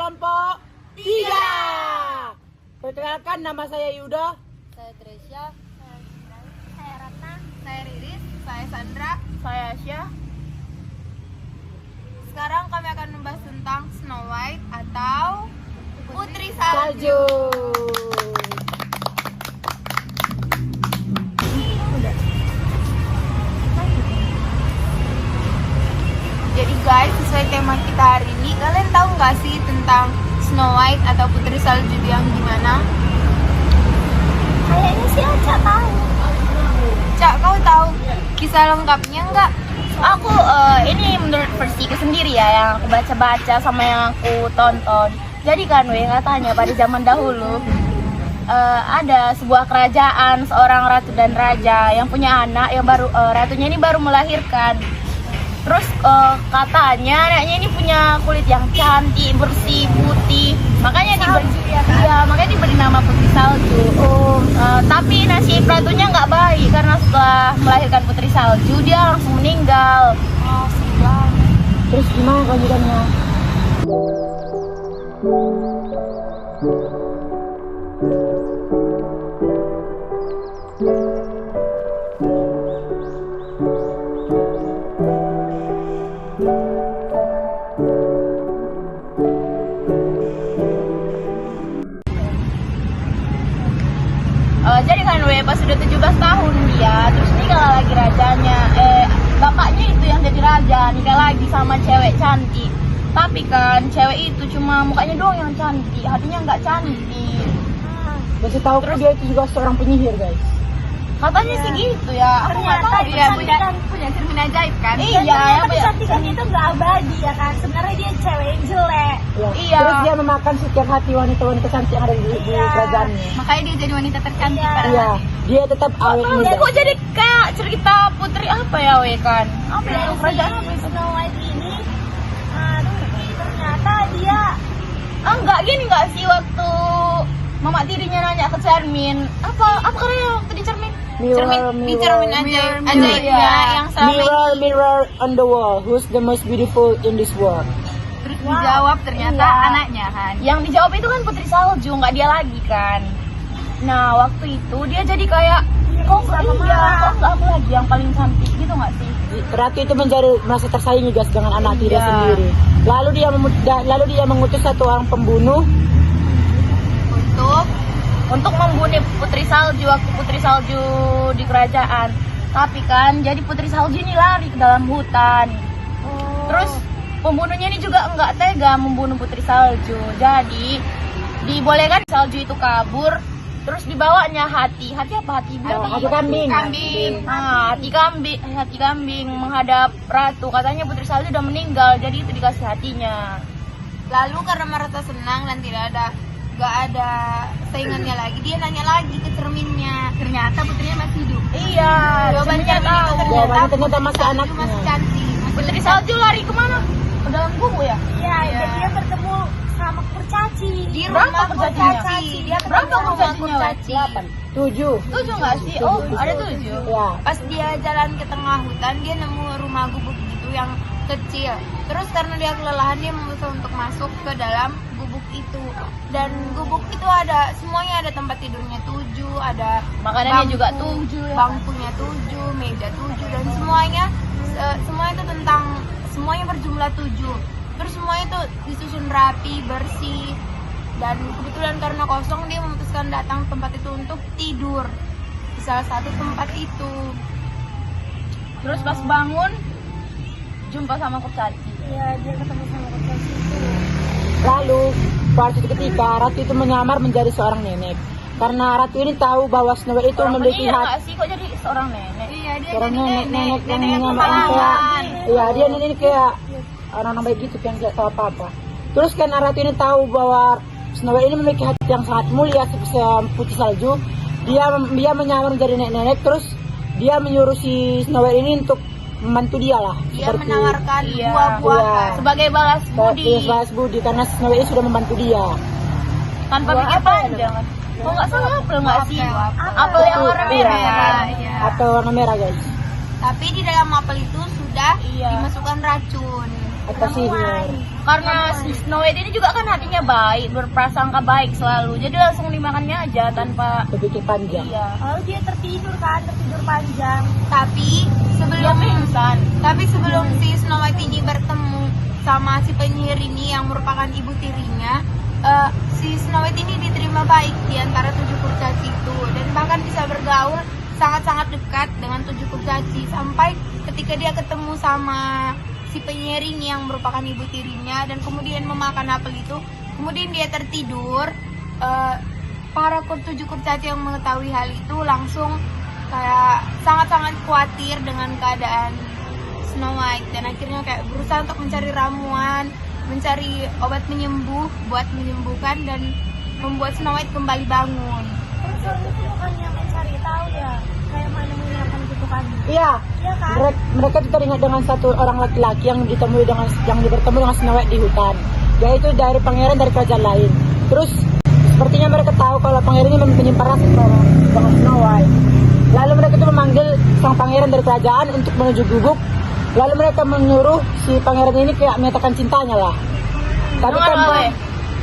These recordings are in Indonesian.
kelompok 3. Perkenalkan, nama saya Yuda. Saya Tresya. Saya Ratna. Saya Riris. Saya Sandra. Saya Asya. Sekarang kami akan membahas tentang Snow White atau Putri Salju. Salju. Jadi guys, sesuai tema kita hari ini, kalian tahu nggak sih tentang Snow White atau Putri Salju yang gimana? Kayaknya sih Aca tahu. Cak, kau tahu kisah lengkapnya nggak? Aku ini menurut versiku sendiri ya, yang aku baca-baca sama yang aku tonton. Jadi kan katanya pada zaman dahulu ada sebuah kerajaan, seorang ratu dan raja yang punya anak yang baru, ratunya ini baru melahirkan. Terus katanya anaknya ini punya kulit yang cantik, bersih, putih. Makanya diberi nama Putri Salju. Tapi nasib ratunya nggak baik karena setelah melahirkan Putri Salju dia langsung meninggal. Terus gimana kelanjutannya? Jadi kan pas sudah 17 tahun dia, terus nikah lagi rajanya. Bapaknya itu yang jadi raja, nikah lagi sama cewek cantik. Tapi kan cewek itu cuma mukanya doang yang cantik, hatinya nggak cantik. Kasih tahu dia itu juga seorang penyihir, guys. Katanya sih gitu ya. Aku nggak tahu Dia dia punya cermin ajaib kan? Iya, Kecantikan itu nggak abadi ya kan. Sebenarnya dia cewek yang jelek. Ya. Iya. Terus dia memakan setiap hati wanita-wanita cantik yang ada di kerajaannya. Makanya dia jadi wanita tercantik pada Iya, dia tetap awet muda. Kok jadi kayak cerita putri apa ya kan? Apa ya? Dan Kerajaan si apa itu? Snow White ini, ternyata dia Enggak gini nggak sih waktu mama tirinya nanya ke cermin apa karya waktu di cermin? di cermin ajaibnya yang selama ini. Mirror on the wall, who's the most beautiful in this world? Terus dijawab ternyata Iya. anaknya kan. Yang dijawab itu kan Putri Salju, nggak dia lagi kan. Nah waktu itu dia jadi kayak kok nggak aku lagi yang paling cantik gitu nggak sih? Ratu itu merasa tersaingi guys dengan anak tiri Iya. sendiri. Lalu dia mengutus satu orang pembunuh Untuk membunuh Putri Salju waktu Putri Salju di kerajaan. Tapi kan jadi Putri Salju ini lari ke dalam hutan. Terus pembunuhnya ini juga nggak tega membunuh Putri Salju. Jadi dibolehkan Salju itu kabur. Terus dibawanya hati apa hati kambing. Nah, hati kambing menghadap ratu. Katanya Putri Salju udah meninggal, jadi itu dikasih hatinya. Lalu karena merasa senang dan gak ada saingannya lagi, dia nanya lagi ke cerminnya. Ternyata putrinya masih hidup. Iya, Jawabannya tahu. Jawabannya ternyata masih Salju anaknya. masih cantik. Putri Salju lari kemana? Ke dalam gubuk ya? Iya, dan dia bertemu sama kurcaci. Di Berapa rumah kurcacinya? kurcaci. Dia Berapa ketemu sama kurcacinya? kurcaci. 7. 7 nggak sih? Oh, ada 7. Ya. Pas dia jalan ke tengah hutan, dia nemu rumah gubuk gitu yang kecil. Terus karena dia kelelahan, dia memutuskan untuk masuk ke dalam gubuk itu. Dan gubuk itu semuanya ada tempat tidurnya 7, ada Makanannya juga 7 ya. bangkunya 7, meja 7, dan semuanya semuanya berjumlah 7. Terus semuanya itu disusun rapi, bersih. Dan kebetulan karena kosong, dia memutuskan datang ke tempat itu untuk tidur di salah satu tempat itu. Terus pas bangun jumpa sama kurcaci. Iya, dia ketemu sama kurcaci itu. Lalu pada suatu ketika ratu itu menyamar menjadi seorang nenek. Karena ratu ini tahu bahwa Snow White itu Orang memiliki penyihir hati. nggak sih? Kok jadi seorang nenek? Iya, dia Seorang jadi nenek yang menyamar kepalawan. Iya, dia ini kayak orang-orang baik gitu yang tidak tahu apa-apa. Terus karena ratu ini tahu bahwa Snow White ini memiliki hati yang sangat mulia seperti Putri Salju, dia menyamar menjadi nenek-nenek. Terus dia menyuruh si Snow White ini untuk membantu dia lah. Dia menawarkan Iya. buah-buahan. Sebagai balas budi. Balas budi karena Snow White sudah membantu dia. Tanpa Buah pikir apa ya, panjang. Oh nggak salah apel nggak sih? Apel. Apel yang warna merah ya kan? Iya. Apel warna merah guys. Tapi di dalam apel itu sudah Iya. dimasukkan racun. Atau sihir. Ramuan. karena si Snow White ini juga kan hatinya baik, berprasangka baik selalu, jadi langsung dimakannya aja tanpa Berpikir panjang. iya. Lalu dia tertidur panjang. Tapi Dia sebelum pingsan. si Snow White ini bertemu sama si penyihir ini yang merupakan ibu tirinya, si Snow White ini diterima baik di antara 7 kurcaci itu, dan bahkan bisa bergaul sangat-sangat dekat dengan 7 kurcaci, sampai ketika dia ketemu sama si penyihir ini yang merupakan ibu tirinya dan kemudian memakan apel itu, kemudian dia tertidur. Para 7 kurcaci yang mengetahui hal itu langsung kayak sangat-sangat khawatir dengan keadaan Snow White, dan akhirnya kayak berusaha untuk mencari ramuan, mencari obat penyembuh buat menyembuhkan dan membuat Snow White kembali bangun. Terus waktu itu bukannya mencari tahu ya, kayak mana menghilangkan kutukannya. Iya. Iya kan? Mereka tuh teringat dengan satu orang laki-laki yang bertemu dengan Snow White di hutan, yaitu dari pangeran dari kerajaan lain. Terus sepertinya mereka tahu kalau pangeran ini menyimpan rasa dengan Snow White. Lalu mereka tuh memanggil sang pangeran dari kerajaan untuk menuju gubuk. Lalu mereka menyuruh si pangeran ini kayak menyatakan cintanya lah. Tapi Dengar, kan Boy.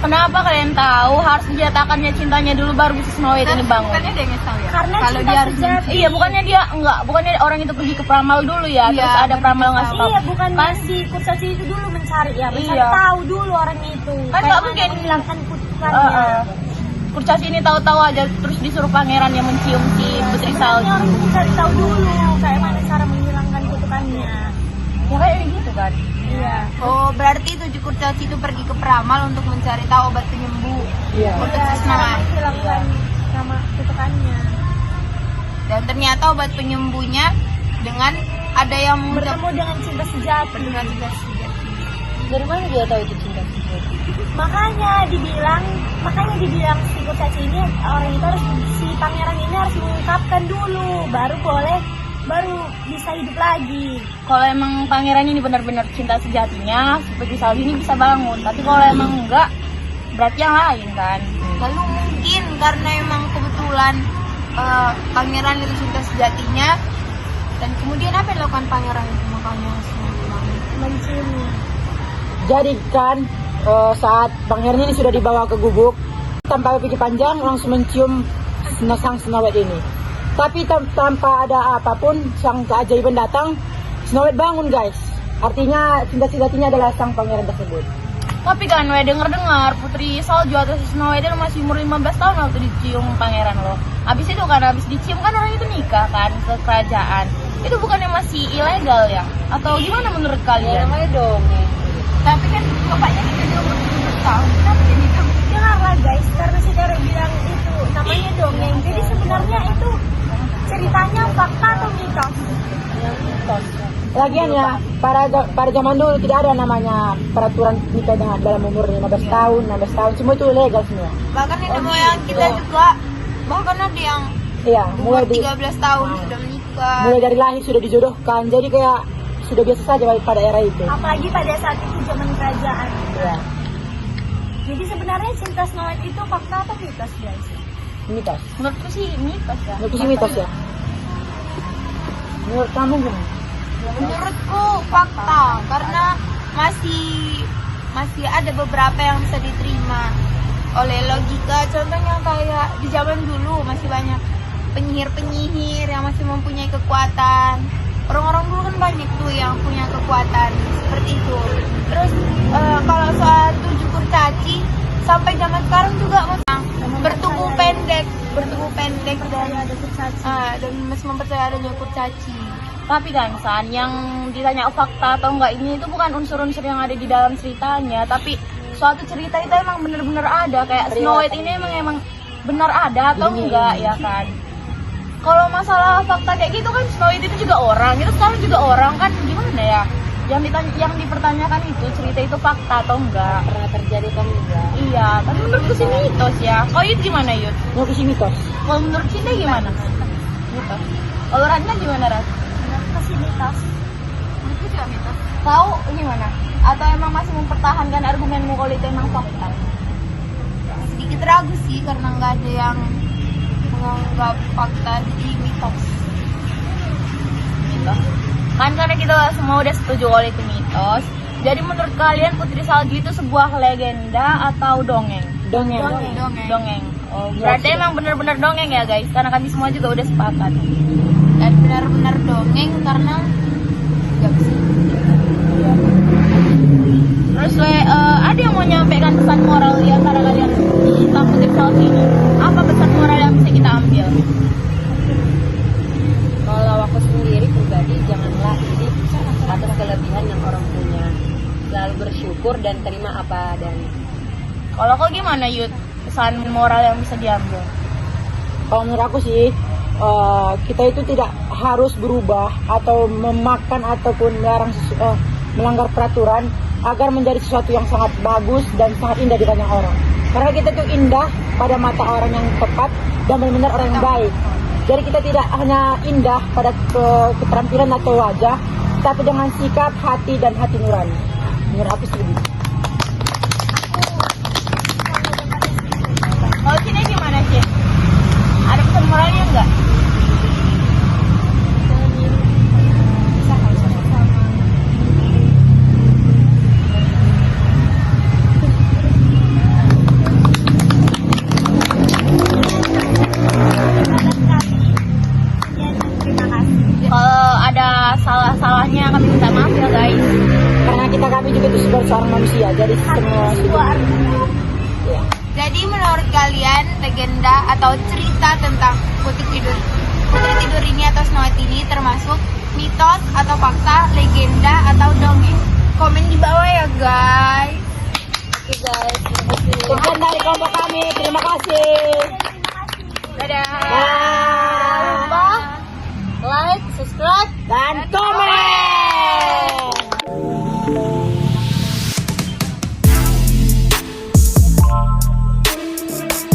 Kenapa kalian tahu harus menyatakannya cintanya dulu baru bisa Snow White ini bangun? Bukannya dia nggak tahu ya? Karena Kalau cinta dia harus sejati. Iya, bukannya orang itu pergi ke peramal dulu ya, Iya, terus ada peramal ngasih tahu. Iya, bukan Kan si kurcaci itu dulu mencari Iya. tahu dulu orang itu. Kan Kayak nggak mana mungkin. menghilangkan kutukannya. Kurcaci ini tahu-tahu aja terus disuruh pangeran yang mencium si putri Sebenarnya salju. orang itu cari tahu dulu kayak mana cara menghilangkan kutukannya. Ya kayak gitu kan. Iya. Oh, berarti 7 kurcaci itu pergi ke peramal untuk mencari tahu obat penyembuh iya. untuk Iya, si Snow cara White. menghilangkan nama kutukannya. Dan ternyata obat penyembuhnya dengan ada yang Bertemu dengan cinta sejati. dengan cinta sejati. Dari mana dia tahu itu cinta? Makanya dibilang si kurcaci ini orang itu harus, si pangeran ini harus mengungkapkan dulu baru bisa hidup lagi. Kalau emang pangeran ini benar-benar cinta sejatinya, seperti salju ini bisa bangun. Tapi kalau emang enggak, berarti yang lain kan. Lalu mungkin karena emang kebetulan pangeran itu cinta sejatinya, dan kemudian apa yang dilakukan pangeran itu makanya Menciumi. Jadi kan saat pangeran ini sudah dibawa ke gubuk, tanpa pikir panjang langsung mencium sang Snow White ini. Tapi tanpa ada apapun, sang keajaiban datang, Snow White bangun guys. Artinya cinta sejatinya adalah sang pangeran tersebut. Tapi kan, dengar putri salju atau si Snow White itu masih umur 15 tahun waktu dicium pangeran loh. Habis itu kan, habis dicium kan orang itu nikah kan ke kerajaan. Itu bukannya masih ilegal ya? Atau gimana menurut kalian? dong. tapi kan bapaknya kita udah umur 17 tahun, kenapa jadi kamu? Dengarlah guys, karena si Dara bilang itu namanya dongeng. Jadi sebenarnya itu ceritanya fakta atau mitos? Lagian ya, pada zaman dulu tidak ada namanya peraturan nikah dalam umur 15 tahun, 16 tahun, semua itu legal semua. Bahkan nenek moyang kita juga, bahkan ada yang Iya, umur mulai 13 tahun sudah menikah. mulai dari lahir sudah dijodohkan, jadi kayak sudah biasa saja pada era itu. Apalagi pada saat itu zaman kerajaan. Ya, Jadi sebenarnya cinta Snow White itu fakta atau mitos guys? mitos. Menurutku sih mitos ya. Menurutku sih mitos ya. Menurut kamu gimana? Menurutku fakta, karena masih ada beberapa yang bisa diterima oleh logika. Contohnya kayak di zaman dulu masih banyak penyihir-penyihir yang masih mempunyai kekuatan. Orang-orang dulu kan banyak tuh yang punya kekuatan seperti itu. Terus kalau soal 7 kurcaci sampai zaman sekarang juga bertubuh pendek dan masih mempercayai adanya kurcaci. Tapi kan San, yang ditanya fakta atau enggak ini itu bukan unsur-unsur yang ada di dalam ceritanya, tapi suatu cerita itu emang bener-bener ada. Kayak Snow White ini emang benar ada atau enggak ya kan. Kalau masalah fakta kayak gitu kan Snow White itu juga orang, itu sekarang juga orang kan, gimana ya? Yang dipertanyakan itu cerita itu fakta atau enggak? Pernah terjadi atau enggak? Iya, tapi menurutku sih mitos ya. Kalau Yud gimana Yud? Menurutku sih mitos. Kalau menurut Cinta gimana? Mitos. Kalau Radna gimana Rad? Kasih mitos. Menurutku juga mitos. Tahu gimana? Atau emang masih mempertahankan argumenmu kalau itu emang fakta? Sedikit ragu sih karena nggak ada yang menganggap fakta jadi mitos. Mitos. Kan karena kita semua udah setuju kalau itu mitos, Jadi menurut kalian Putri Salju itu sebuah legenda atau dongeng? Dongeng. Dongeng. Oh, berarti emang benar-benar dongeng ya guys, karena kami semua juga udah sepakat. Dan benar-benar dongeng karena gak bisa. Terus ada yang mau nyampaikan pesan moral di antara kalian tentang Putri Salju ini? Apa pesan moral yang bisa kita ambil? Kalau aku sendiri pribadi, janganlah iri atas kelebihan yang orang punya. Selalu bersyukur dan terima apa adanya. Kalau kau gimana Yud? Pesan moral yang bisa diambil? Kalau menurut aku sih, kita itu tidak harus berubah atau memakan ataupun melanggar peraturan agar menjadi sesuatu yang sangat bagus dan sangat indah di banyak orang. Karena kita itu indah pada mata orang yang tepat dan benar-benar orang yang baik. Jadi kita tidak hanya indah pada keterampilan atau wajah, tapi dengan sikap, hati, dan hati nurani. Menurut aku sih begitu. Kalau Cina gimana sih? Ada pesan moralnya enggak? Kalau ada salah-salahnya kami minta maaf ya guys. Karena kami juga itu sebagai seorang manusia, jadi semua ya. Jadi menurut kalian legenda atau cerita tentang Putri Tidur ini atau Snow White ini termasuk mitos atau fakta, legenda atau dongeng? Komen di bawah ya guys. Oke guys, terima kasih. Sekian dari kelompok kami, terima kasih. Dadah. Bye. Jangan lupa like, subscribe, Dan komen.